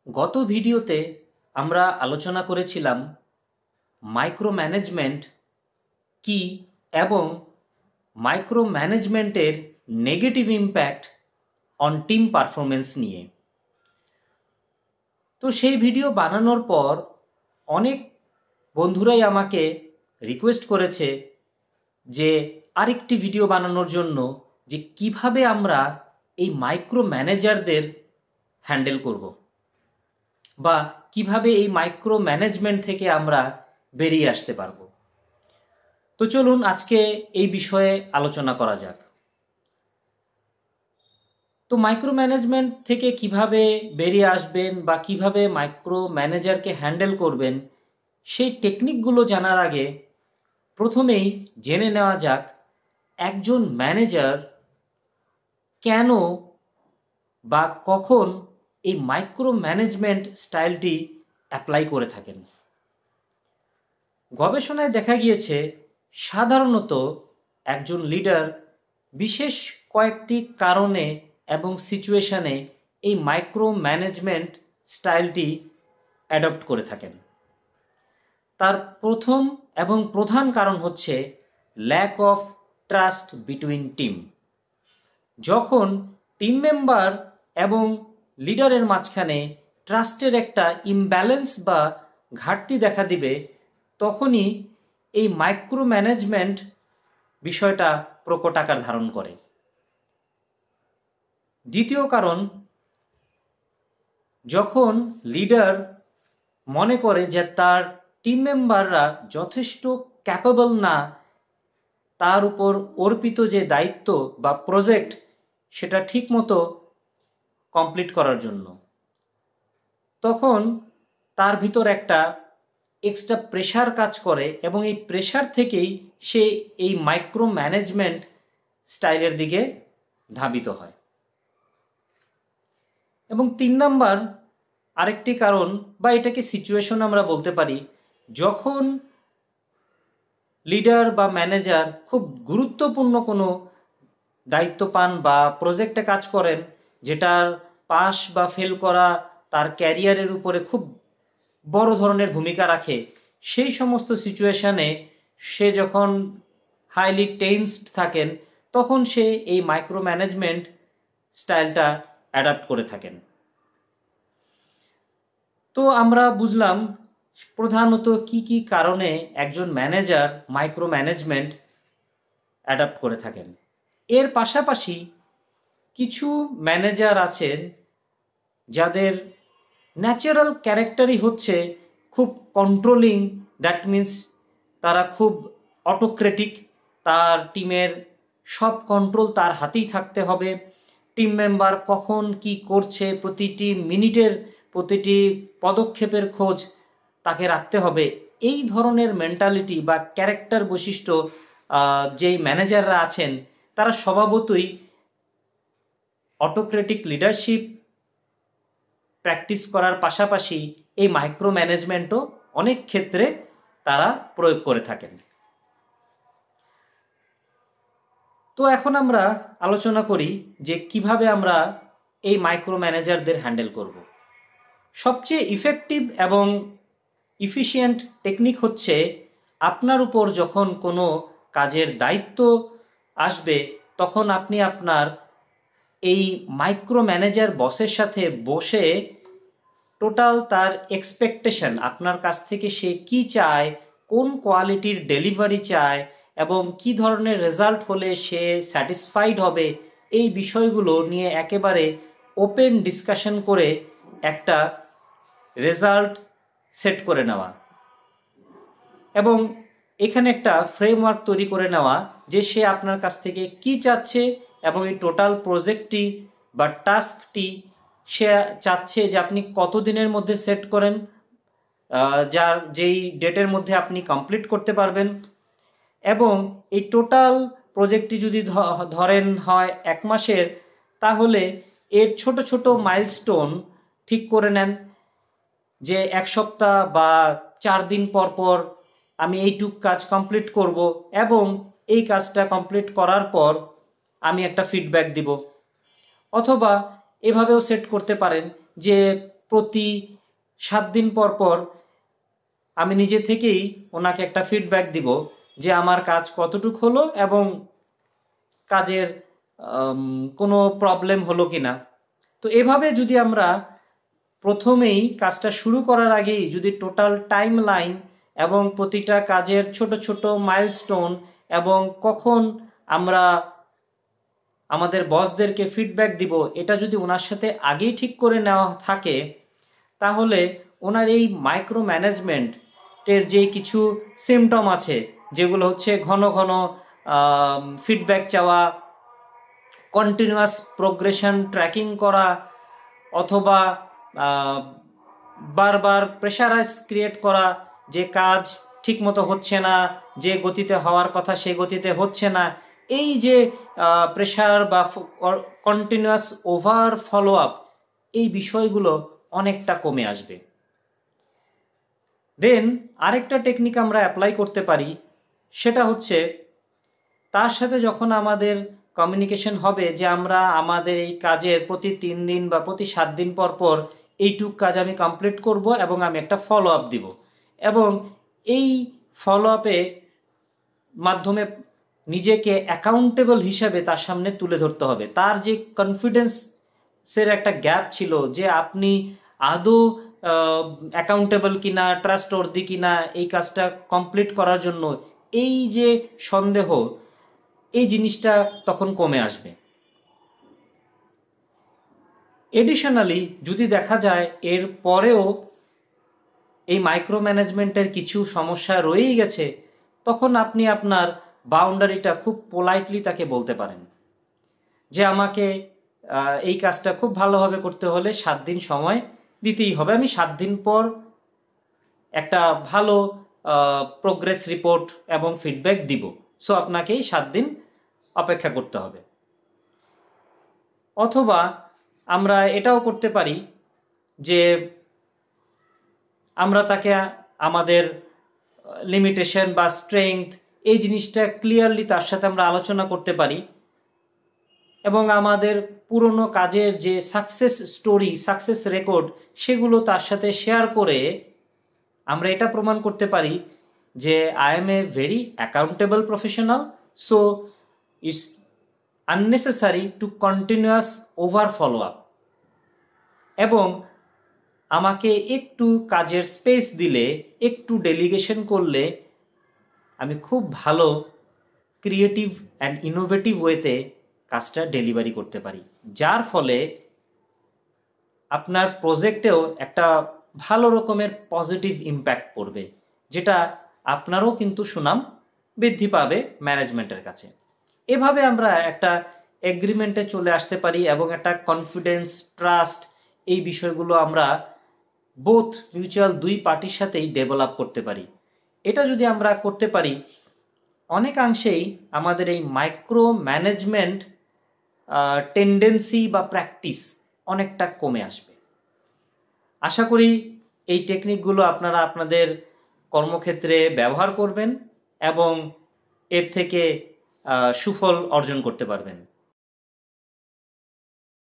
গত ভিডিওতে আমরা আলোচনা করেছিলাম মাইক্রো ম্যানেজমেন্ট কি এবং মাইক্রো ম্যানেজমেন্টের negative impact on team performance নিয়ে। তো সেই ভিডিও বানানোর পর অনেক বন্ধুরাই আমাকে রিকোয়েস্ট করেছে যে আরেকটি ভিডিও বানানোর জন্য, যে কিভাবে আমরা এই মাইক্রো ম্যানেজারদের হ্যান্ডেল করব বা কিভাবে এই মাইক্রো ম্যানেজমেন্ট থেকে আমরা বেরিয়ে আসতে পারব। তো চলুন আজকে এই বিষয়ে আলোচনা করা যাক। তো মাইক্রো ম্যানেজমেন্ট থেকে কিভাবে বেরিয়ে আসবেন বা কিভাবে মাইক্রো ম্যানেজারকে হ্যান্ডেল করবেন, সেই টেকনিকগুলো জানার আগে প্রথমেই জেনে নেওয়া যাক একজন ম্যানেজার কেন বা কখন এই মাইক্রো ম্যানেজমেন্ট স্টাইলটি অ্যাপ্লাই করে থাকেন। গবেষণায় দেখা গিয়েছে সাধারণত একজন লিডার বিশেষ কয়েকটি কারণে এবং সিচুয়েশনে এই মাইক্রো ম্যানেজমেন্ট স্টাইলটি অ্যাডপ্ট করে থাকেন। তার প্রথম এবং প্রধান কারণ হচ্ছে lack of trust between team. যখন টিম মেম্বার এবং লিডারের মাঝখানে ট্রাস্টের একটা ইমব্যালেন্স বা ঘাটতি দেখা দিবে, তখনই এই মাইক্রো ম্যানেজমেন্ট বিষয়টা প্রকট আকার ধারণ করে। দ্বিতীয় কারণ, যখন লিডার মনে করে যে তার টিম মেম্বাররা যথেষ্ট ক্যাপেবল না তার উপর অর্পিত যে দায়িত্ব বা প্রজেক্ট সেটা ঠিকমতো কমপ্লিট করার জন্য, তখন তার ভিতর একটা এক্সট্রা প্রেশার কাজ করে এবং এই প্রেশার থেকেই সে এই মাইক্রো ম্যানেজমেন্ট স্টাইলের দিকে ধাবিত হয়। এবং 3 নাম্বার আরেকটি কারণ, বা এটাকে সিচুয়েশন আমরা বলতে পারি, যখন লিডার বা ম্যানেজার খুব গুরুত্বপূর্ণ কোনো দায়িত্ব পান বা প্রজেক্টে কাজ করেন যেটার পাস বা ফেল করা তার ক্যারিয়ারের উপরে খুব বড় ধরনের ভূমিকা রাখে, সেই সমস্ত সিচুয়েশানে সে যখন হাইলি টেন্সড থাকেন তখন সে এই মাইক্রো ম্যানেজমেন্ট স্টাইলটা অ্যাডাপ্ট করে থাকেন। তো আমরা বুঝলাম প্রধানত কি কি কারণে একজন ম্যানেজার মাইক্রো ম্যানেজমেন্ট অ্যাডাপ্ট করে থাকেন। এর পাশাপাশি কিছু ম্যানেজার আছেন যাদের ন্যাচারাল ক্যারেক্টারই হচ্ছে খুব কন্ট্রোলিং, দ্যাট মিন্স তারা খুব অটোক্রেটিক, তার টিমের সব কন্ট্রোল তার হাতেই থাকতে হবে, টিম মেম্বার কখন কি করছে প্রতিটি মিনিটের প্রতিটি পদক্ষেপের খোঁজ তাকে রাখতে হবে। এই ধরনের মেন্টালিটি বা ক্যারেক্টার বৈশিষ্ট্য যেই ম্যানেজাররা আছেন তারা স্বভাবতই অটোক্রেটিক লিডারশিপ প্র্যাকটিস করার পাশাপাশি এই মাইক্রো ম্যানেজমেন্টও অনেক ক্ষেত্রে তারা প্রয়োগ করে থাকেন। তো এখন আমরা আলোচনা করি যে কিভাবে আমরা এই মাইক্রো ম্যানেজারদের হ্যান্ডেল করব। সবচেয়ে ইফেক্টিভ এবং ইফিশিয়েন্ট টেকনিক হচ্ছে আপনার উপর যখন কোনো কাজের দায়িত্ব আসবে তখন আপনি আপনার এই মাইক্রো ম্যানেজার বসের সাথে বসে টোটাল তার এক্সপেকটেশন, আপনার কাছ থেকে সে কি চায়, কোন কোয়ালিটির ডেলিভারি চায় এবং কি ধরনের রেজাল্ট হলে সে স্যাটিসফাইড হবে, এই বিষয়গুলো নিয়ে একেবারে ওপেন ডিসকাশন করে একটা রেজাল্ট সেট করে নেওয়া এবং এখানে একটা ফ্রেমওয়ার্ক তৈরি করে নেওয়া যে সে আপনার কাছ থেকে কি চাচ্ছে এবং এই টোটাল প্রজেক্টটি বা টাস্কটি সে চাচ্ছে যে আপনি কতদিনের মধ্যে সেট করেন, যেই ডেটের মধ্যে আপনি কমপ্লিট করতে পারবেন। এবং এই টোটাল প্রজেক্টটি যদি ধরেন হয় 1 মাসের, তাহলে এর ছোট ছোট মাইলস্টোন ঠিক করে নেন যে 1 সপ্তাহ বা 4 দিন পর পর আমি এইটুক কাজ কমপ্লিট করব এবং এই কাজটা কমপ্লিট করার পর আমি একটা ফিডব্যাক দিব। অথবা এভাবেও সেট করতে পারেন যে প্রতি 7 দিন পর পর আমি নিজে থেকেই ওনাকে একটা ফিডব্যাক দিব যে আমার কাজ কতটুকু হলো এবং কাজের কোনো প্রবলেম হলো কি না। তো এভাবে যদি আমরা প্রথমেই কাজটা শুরু করার আগেই যদি টোটাল টাইম লাইন এবং প্রতিটা কাজের ছোট ছোট মাইলস্টোন এবং কখন আমরা আমাদের বসদেরকে ফিডব্যাক দিব এটা যদি ওনার সাথে আগেই ঠিক করে নেওয়া থাকে, তাহলে ওনার এই মাইক্রো ম্যানেজমেন্টের যে কিছু সিমটম আছে, যেগুলো হচ্ছে ঘন ঘন ফিডব্যাক চাওয়া, কন্টিনিউয়াস প্রোগ্রেশন ট্র্যাকিং করা, অথবা বারবার প্রেশারাইজ ক্রিয়েট করা যে কাজ ঠিকমতো হচ্ছে না, যে গতিতে হওয়ার কথা সেই গতিতে হচ্ছে না, এই যে প্রেশার বা কন্টিনিউয়াস ওভার ফলো আপ, এই বিষয়গুলো অনেকটা কমে আসবে। দেন আরেকটা টেকনিক আমরা অ্যাপ্লাই করতে পারি, সেটা হচ্ছে তার সাথে যখন আমাদের কমিউনিকেশন হবে যে আমরা আমাদের এই কাজের প্রতি 3 দিন বা প্রতি 7 দিন পর পর এইটুক কাজ আমি কমপ্লিট করব এবং আমি একটা ফলো আপ দিব, এবং এই ফলো আপে মাধ্যমে নিজেকে অ্যাকাউন্টেবল হিসাবে তার সামনে তুলে ধরতে হবে। তার যে কনফিডেন্সের একটা গ্যাপ ছিল যে আপনি আদৌ অ্যাকাউন্টেবল কিনা, ট্রাস্টওয়ার্দি কিনা এই কাজটা কমপ্লিট করার জন্য, এই যে সন্দেহ, এই জিনিসটা তখন কমে আসবে। এডিশনালি যদি দেখা যায় এর পরেও এই মাইক্রো ম্যানেজমেন্টের কিছু সমস্যা রয়েই গেছে, তখন আপনি আপনার বাউন্ডারিটা খুব পোলাইটলি তাকে বলতে পারেন যে আমাকে এই কাজটা খুব ভালোভাবে করতে হলে 7 দিন সময় দিতেই হবে, আমি 7 দিন পর একটা ভালো প্রোগ্রেস রিপোর্ট এবং ফিডব্যাক দিব, সো আপনাকে এই 7 দিন অপেক্ষা করতে হবে। অথবা আমরা এটাও করতে পারি যে আমরা তাকে আমাদের লিমিটেশন বা স্ট্রেংথ এই জিনিসটা ক্লিয়ারলি তার সাথে আমরা আলোচনা করতে পারি, এবং আমাদের পুরনো কাজের যে সাকসেস স্টোরি, সাকসেস রেকর্ড, সেগুলো তার সাথে শেয়ার করে আমরা এটা প্রমাণ করতে পারি যে I am a very accountable professional, so it's unnecessary to continuous over follow up, এবং আমাকে একটু কাজের স্পেস দিলে, একটু ডেলিগেশন করলে আমি খুব ভালো ক্রিয়েটিভ অ্যান্ড ইনোভেটিভ ওয়েতে কাজটা ডেলিভারি করতে পারি, যার ফলে আপনার প্রজেক্টেও একটা ভালো রকমের পজিটিভ ইম্প্যাক্ট পড়বে, যেটা আপনারও কিন্তু সুনাম বৃদ্ধি পাবে ম্যানেজমেন্টের কাছে। এভাবে আমরা একটা এগ্রিমেন্টে চলে আসতে পারি এবং একটা কনফিডেন্স, ট্রাস্ট, এই বিষয়গুলো আমরা বোথ মিউচুয়াল দুই পার্টির সাথেই ডেভেলপ করতে পারি। এটা যদি আমরা করতে পারি, অনেকাংশেই আমাদের এই মাইক্রো ম্যানেজমেন্ট টেন্ডেন্সি বা প্র্যাকটিস অনেকটা কমে আসবে। আশা করি এই টেকনিকগুলো আপনারা আপনাদের কর্মক্ষেত্রে ব্যবহার করবেন এবং এর থেকে সুফল অর্জন করতে পারবেন।